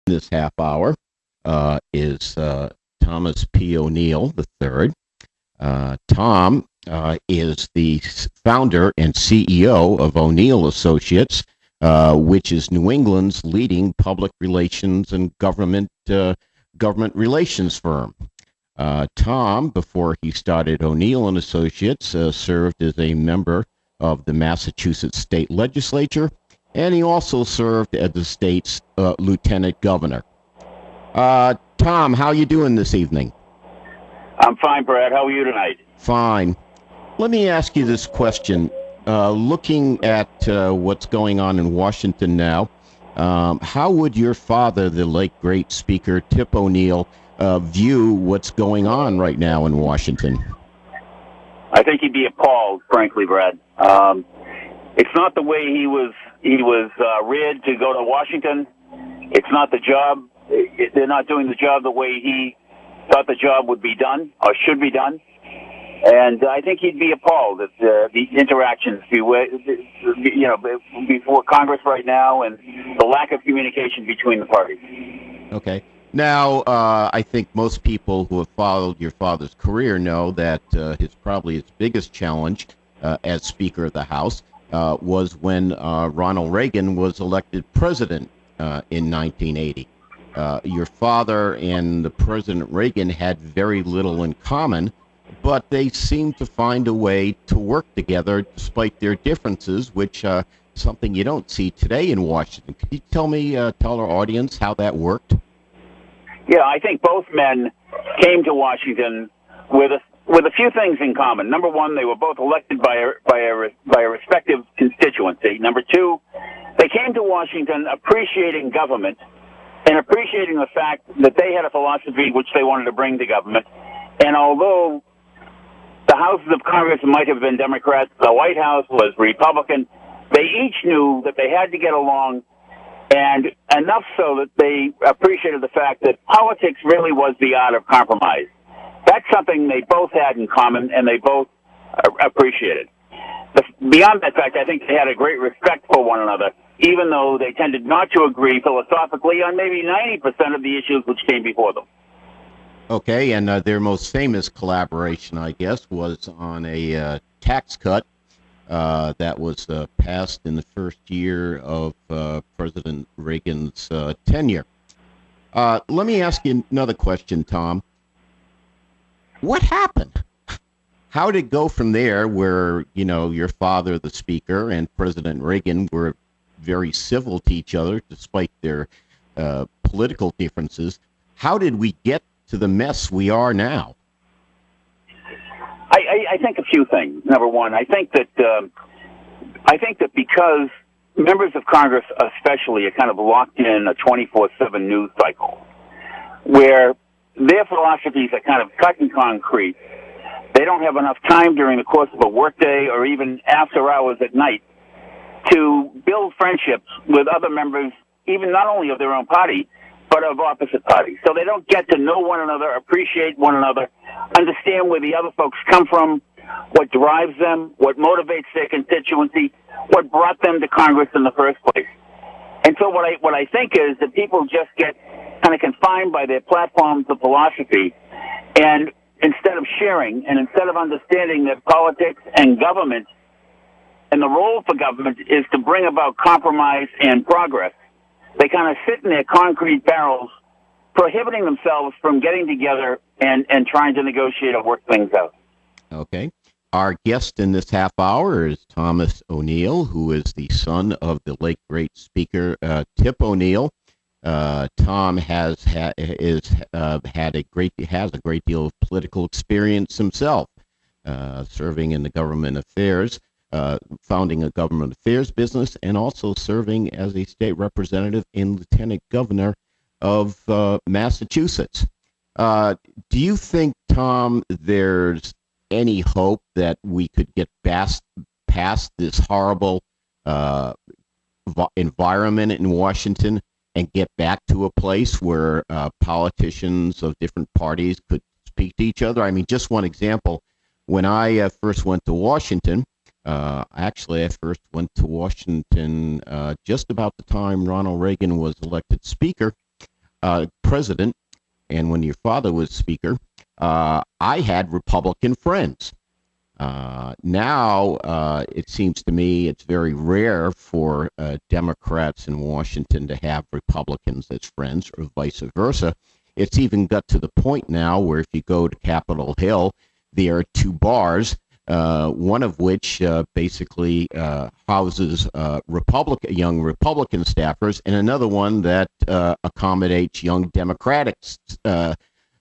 this half hour is Thomas P. O'Neill III. Tom is the founder and CEO of O'Neill Associates, which is New England's leading public relations and government relations firm. Tom, before he started O'Neill and Associates, served as a member of the Massachusetts State Legislature, and he also served as the state's lieutenant governor. Tom, how you doing this evening? I'm fine, Brad. How are you tonight? Fine. Let me ask you this question. Looking at what's going on in Washington now, how would your father, the late great Speaker Tip O'Neill, view what's going on right now in Washington? I think he'd be appalled, frankly, Brad. It's not the way he was reared to go to Washington. It's not the job. They're not doing the job the way he thought the job would be done or should be done. And I think he'd be appalled at the interactions, before Congress right now, and the lack of communication between the parties. Okay. Now, I think most people who have followed your father's career know that probably his biggest challenge as Speaker of the House was when Ronald Reagan was elected president in 1980. Your father and President Reagan had very little in common, but they seemed to find a way to work together despite their differences, which is something you don't see today in Washington. Can you tell our audience how that worked? Yeah, I think both men came to Washington with a few things in common. Number one, they were both elected by a respective constituency. Number two, they came to Washington appreciating government and appreciating the fact that they had a philosophy which they wanted to bring to government. And although the houses of Congress might have been Democrats, the White House was Republican, they each knew that they had to get along, and enough so that they appreciated the fact that politics really was the art of compromise. That's something they both had in common, and they both appreciated. Beyond that fact, I think they had a great respect for one another, even though they tended not to agree philosophically on maybe 90% of the issues which came before them. Okay, and their most famous collaboration, I guess, was on a tax cut that was passed in the first year of President Reagan's tenure. Let me ask you another question, Tom. What happened? How did it go from there where, your father, the Speaker, and President Reagan were very civil to each other despite their political differences? How did we get to the mess we are now? I think a few things. Number one, I think that because members of Congress especially are kind of locked in a 24/7 news cycle where their philosophies are kind of cut in concrete, they don't have enough time during the course of a workday or even after hours at night to build friendships with other members, even not only of their own party, but of opposite parties. So they don't get to know one another, appreciate one another, understand where the other folks come from, what drives them, what motivates their constituency, what brought them to Congress in the first place. And so what I think is that people just get kind of confined by their platforms of philosophy, and instead of sharing and instead of understanding that politics and government and the role for government is to bring about compromise and progress, they kind of sit in their concrete barrels, prohibiting themselves from getting together and trying to negotiate or work things out. Okay. Our guest in this half hour is Thomas O'Neill, who is the son of the late great Speaker Tip O'Neill. Tom has a great deal of political experience himself, serving in the government affairs, founding a government affairs business, and also serving as a state representative and lieutenant governor of Massachusetts. Do you think, Tom, there's any hope that we could get past this horrible environment in Washington and get back to a place where politicians of different parties could speak to each other? I mean, just one example. When I first went to Washington, I first went to Washington just about the time Ronald Reagan was elected Speaker. president, and when your father was speaker, I had Republican friends. Now, it seems to me it's very rare for Democrats in Washington to have Republicans as friends, or vice versa. It's even got to the point now where if you go to Capitol Hill, there are two bars, one of which basically houses young Republican staffers, and another one that accommodates young Democratic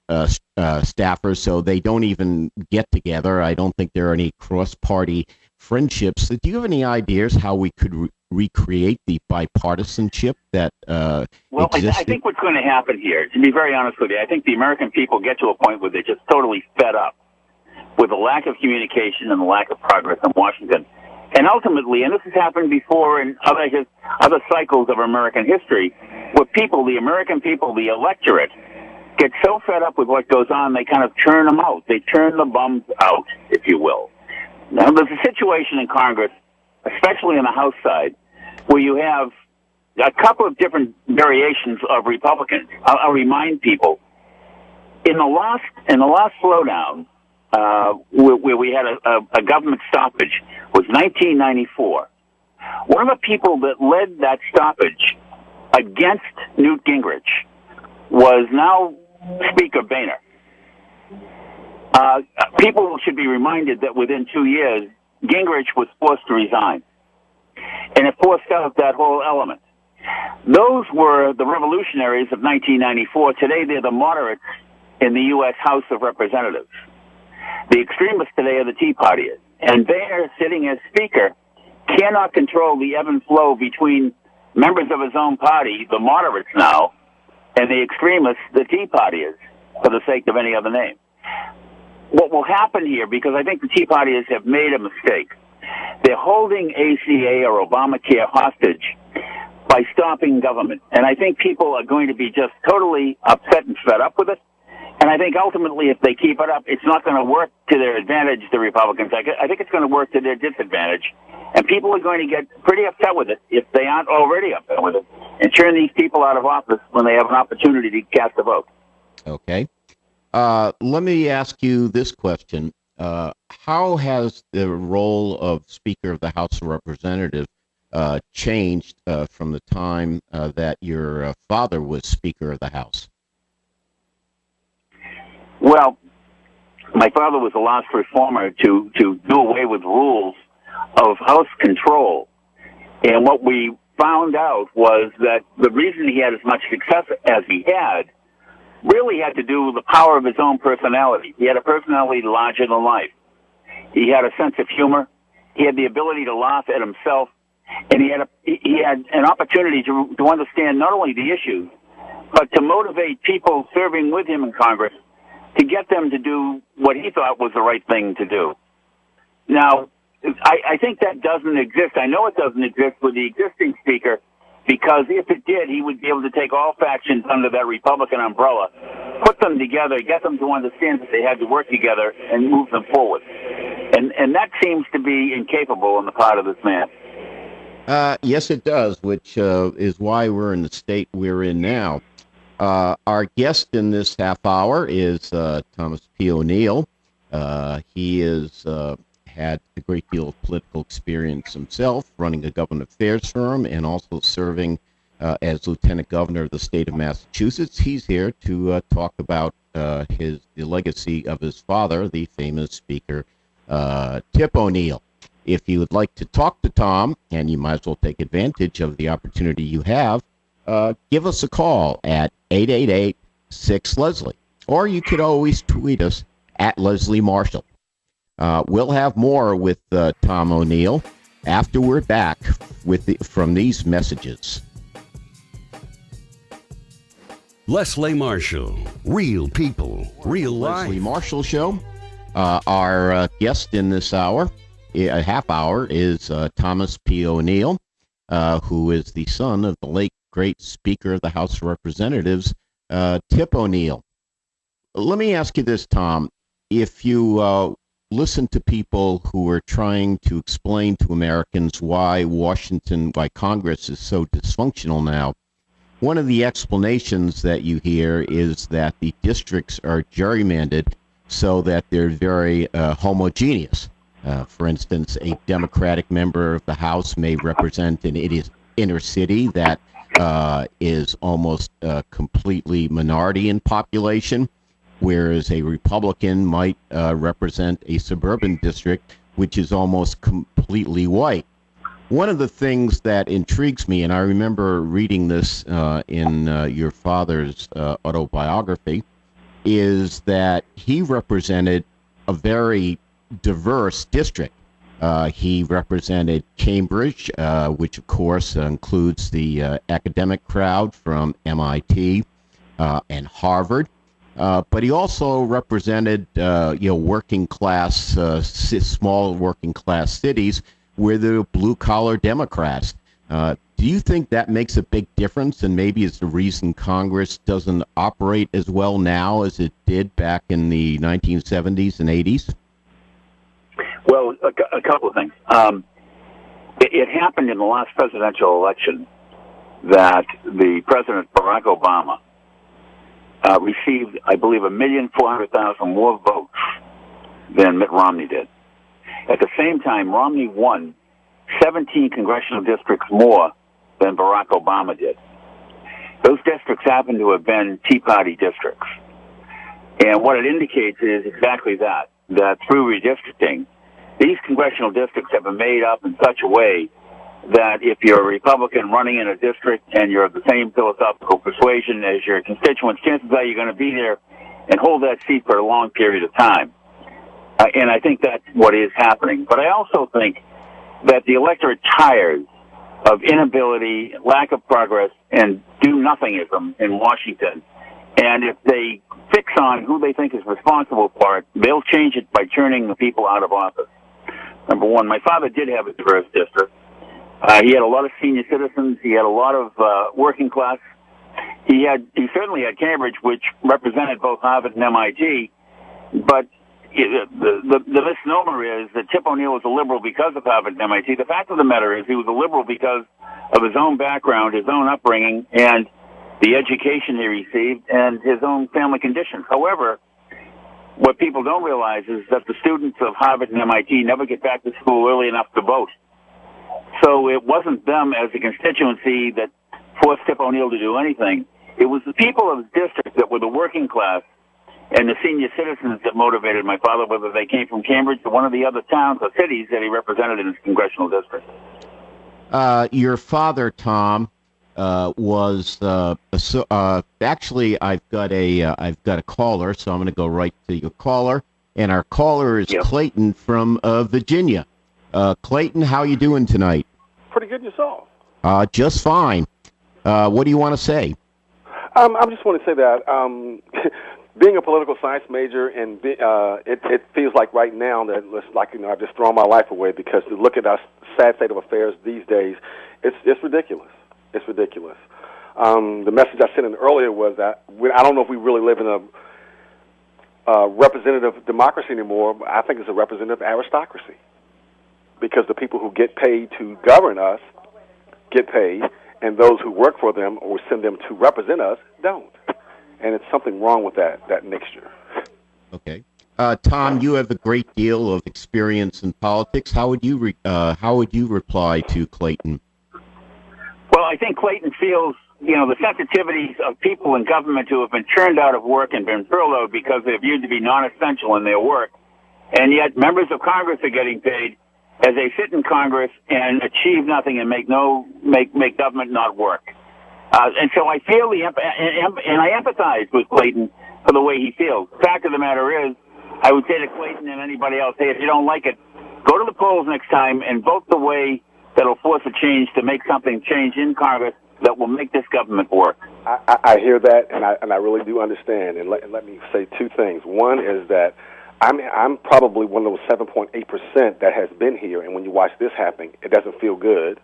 staffers, so they don't even get together. I don't think there are any cross-party friendships. Do you have any ideas how we could recreate the bipartisanship that existed? I think what's going to happen here, to be very honest with you, I think the American people get to a point where they're just totally fed up with the lack of communication and the lack of progress in Washington. And ultimately, and this has happened before in other cycles of American history, where people, the American people, the electorate, get so fed up with what goes on, they kind of turn them out. They turn the bums out, if you will. Now, there's a situation in Congress, especially on the House side, where you have a couple of different variations of Republicans. I'll remind people, in the last slowdown, where we had a government stoppage, was 1994. One of the people that led that stoppage against Newt Gingrich was now Speaker Boehner. People should be reminded that within 2 years, Gingrich was forced to resign. And it forced out that whole element. Those were the revolutionaries of 1994. Today, they're the moderates in the U.S. House of Representatives. The extremists today are the Tea Partiers. And Boehner, sitting as Speaker, cannot control the ebb and flow between members of his own party, the moderates now, and the extremists, the Tea Partiers, for the sake of any other name. What will happen here, because I think the Tea Partiers have made a mistake, they're holding ACA or Obamacare hostage by stopping government. And I think people are going to be just totally upset and fed up with it. And I think ultimately if they keep it up, it's not going to work to their advantage, the Republicans. I think it's going to work to their disadvantage. And people are going to get pretty upset with it if they aren't already upset with it, and turn these people out of office when they have an opportunity to cast a vote. Okay. Let me ask you this question. How has the role of Speaker of the House of Representatives changed from the time that your father was Speaker of the House? Well, my father was the last reformer to do away with rules of House control. And what we found out was that the reason he had as much success as he had really had to do with the power of his own personality. He had a personality larger than life. He had a sense of humor. He had the ability to laugh at himself. And he had an opportunity to understand not only the issues, but to motivate people serving with him in Congress to get them to do what he thought was the right thing to do. Now, I think that doesn't exist. I know it doesn't exist with the existing Speaker, because if it did, he would be able to take all factions under that Republican umbrella, put them together, get them to understand that they had to work together, and move them forward. And that seems to be incapable on the part of this man. Yes, it does, which is why we're in the state we're in now. Our guest in this half hour is Thomas P. O'Neill. He is had a great deal of political experience himself, running a government affairs firm and also serving as lieutenant governor of the state of Massachusetts. He's here to talk about the legacy of his father, the famous Speaker Tip O'Neill. If you would like to talk to Tom, and you might as well take advantage of the opportunity you have, give us a call at 888-6-LESLIE. Or you could always tweet us at Leslie Marshall. We'll have more with Tom O'Neill after we're back from these messages. Leslie Marshall, real people, real life. Leslie Marshall Show. Our guest in this hour, a half hour, is Thomas P. O'Neill, who is the son of the late great Speaker of the House of Representatives, Tip O'Neill. Let me ask you this, Tom. If you listen to people who are trying to explain to Americans why Congress is so dysfunctional now, one of the explanations that you hear is that the districts are gerrymandered so that they're very homogeneous. For instance, a Democratic member of the House may represent an inner city that is almost completely minority in population, whereas a Republican might represent a suburban district which is almost completely white. One of the things that intrigues me, and I remember reading this in your father's autobiography, is that he represented a very diverse district. He represented Cambridge, which of course includes the academic crowd from MIT and Harvard. But he also represented, working class, small working class cities where there are blue collar Democrats. Do you think that makes a big difference, and maybe it's the reason Congress doesn't operate as well now as it did back in the 1970s and 80s? Well, a couple of things. It happened in the last presidential election that the President Barack Obama received, I believe, 1,400,000 more votes than Mitt Romney did. At the same time, Romney won 17 congressional districts more than Barack Obama did. Those districts happen to have been Tea Party districts. And what it indicates is exactly that through redistricting, these congressional districts have been made up in such a way that if you're a Republican running in a district and you're of the same philosophical persuasion as your constituents, chances are you're going to be there and hold that seat for a long period of time. And I think that's what is happening. But I also think that the electorate tires of inability, lack of progress, and do-nothingism in Washington. And if they fix on who they think is responsible for it, they'll change it by turning the people out of office. Number one, my father did have a diverse district. He had a lot of senior citizens. He had a lot of working class. He certainly had Cambridge, which represented both Harvard and MIT. But the misnomer is that Tip O'Neill was a liberal because of Harvard and MIT. The fact of the matter is he was a liberal because of his own background, his own upbringing, and the education he received, and his own family conditions. However, what people don't realize is that the students of Harvard and MIT never get back to school early enough to vote. So it wasn't them as a constituency that forced Tip O'Neill to do anything. It was the people of his district that were the working class and the senior citizens that motivated my father, whether they came from Cambridge or one of the other towns or cities that he represented in his congressional district. Your father, Tom, was actually I've got a caller, so I'm going to go right to your caller, and our caller is Clayton from Virginia. Clayton, how you doing tonight? Pretty good yourself. Just fine. What do you want to say? I just want to say that being a political science major, and it feels like right now that I've just thrown my life away, because to look at our sad state of affairs these days, it's ridiculous. It's ridiculous. The message I sent in earlier was that I don't know if we really live in a representative democracy anymore. But I think it's a representative aristocracy, because the people who get paid to govern us get paid, and those who work for them or send them to represent us don't. And it's something wrong with that mixture. Okay. Tom, you have a great deal of experience in politics. How would you reply to Clayton? Well, I think Clayton feels, the sensitivities of people in government who have been turned out of work and been furloughed because they're viewed to be non-essential in their work, and yet members of Congress are getting paid as they sit in Congress and achieve nothing and make government not work. And so I feel and I empathize with Clayton for the way he feels. The fact of the matter is, I would say to Clayton and anybody else, hey, if you don't like it, go to the polls next time and vote the way that'll force a change to make something change in Congress that will make this government work. I hear that, and I really do understand. And let me say two things. One is that I'm probably one of those 7.8% that has been here, and when you watch this happening, it doesn't feel good.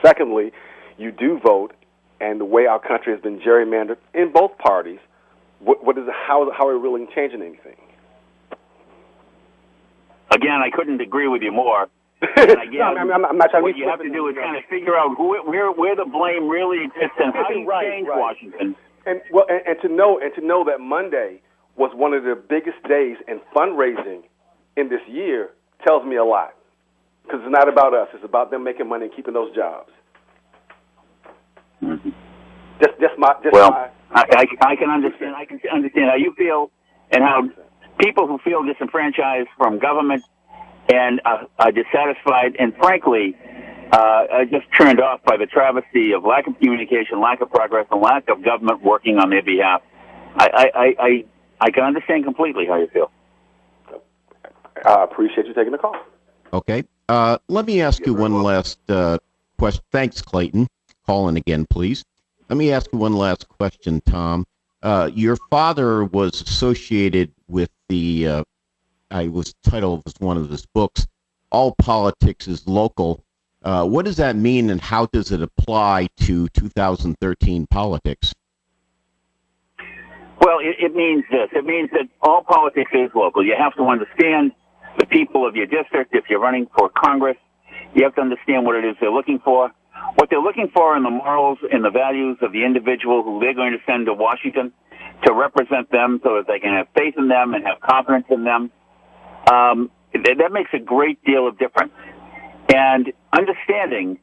Secondly, you do vote, and the way our country has been gerrymandered in both parties, how are we really changing anything? Again, I couldn't agree with you more. And I guess No, I'm not trying what to you have to do is kind of figure out where the blame really exists and how you change Washington. And to know that Monday was one of the biggest days in fundraising in this year tells me a lot. Because it's not about us; it's about them making money and keeping those jobs. Mm-hmm. I can understand. I can understand how you feel and how people who feel disenfranchised from government and are dissatisfied and, frankly, are just turned off by the travesty of lack of communication, lack of progress, and lack of government working on their behalf. I can understand completely how you feel. I appreciate you taking the call. Okay. Let me ask you one last question. Thanks, Clayton. Call in again, please. Let me ask you one last question, Tom. Your father was associated with the, title was one of his books, All Politics is Local. What does that mean, and how does it apply to 2013 politics? Well, it means this. It means that all politics is local. You have to understand the people of your district. If you're running for Congress, you have to understand what it is they're looking for. What they're looking for in the morals and the values of the individual who they're going to send to Washington to represent them so that they can have faith in them and have confidence in them. That makes a great deal of difference. And understanding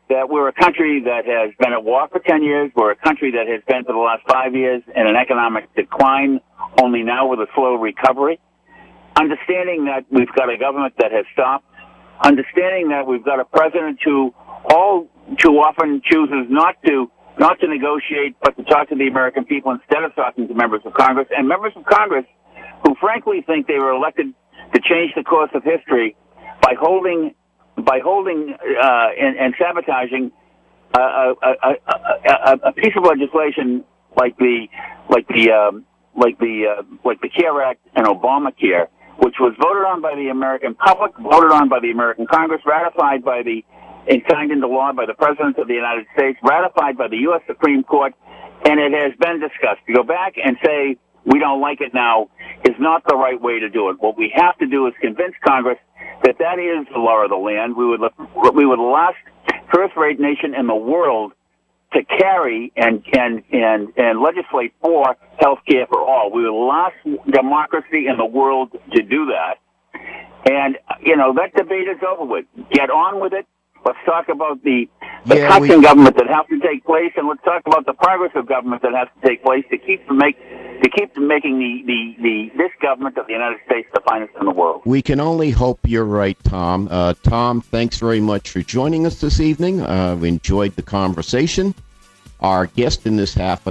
that we're a country that has been at war for 10 years, we're a country that has been for the last 5 years in an economic decline, only now with a slow recovery. Understanding that we've got a government that has stopped. Understanding that we've got a president who all too often chooses not to negotiate, but to talk to the American people instead of talking to members of Congress, and members of Congress who frankly think they were elected to change the course of history by holding and sabotaging a piece of legislation like the CARE Act and Obamacare, which was voted on by the American public, voted on by the American Congress, ratified and signed into law by the President of the United States, ratified by the U.S. Supreme Court, and it has been discussed. To go back and say we don't like it now is not the right way to do it. What we have to do is convince Congress that that is the law of the land. We would the last first-rate nation in the world to carry and legislate for health care for all. We were the last democracy in the world to do that. And, that debate is over with. Get on with it. Let's talk about the cuts in government that have to take place, and let's talk about the progress of government that has to take place to keep making this government of the United States the finest in the world. We can only hope you're right, Tom. Tom, thanks very much for joining us this evening. We enjoyed the conversation. Our guest in this half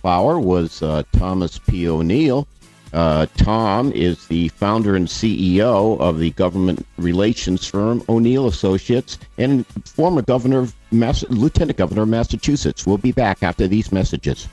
hour was Thomas P. O'Neill. Tom is the founder and CEO of the government relations firm O'Neill Associates and former Lieutenant Governor of Massachusetts. We'll be back after these messages.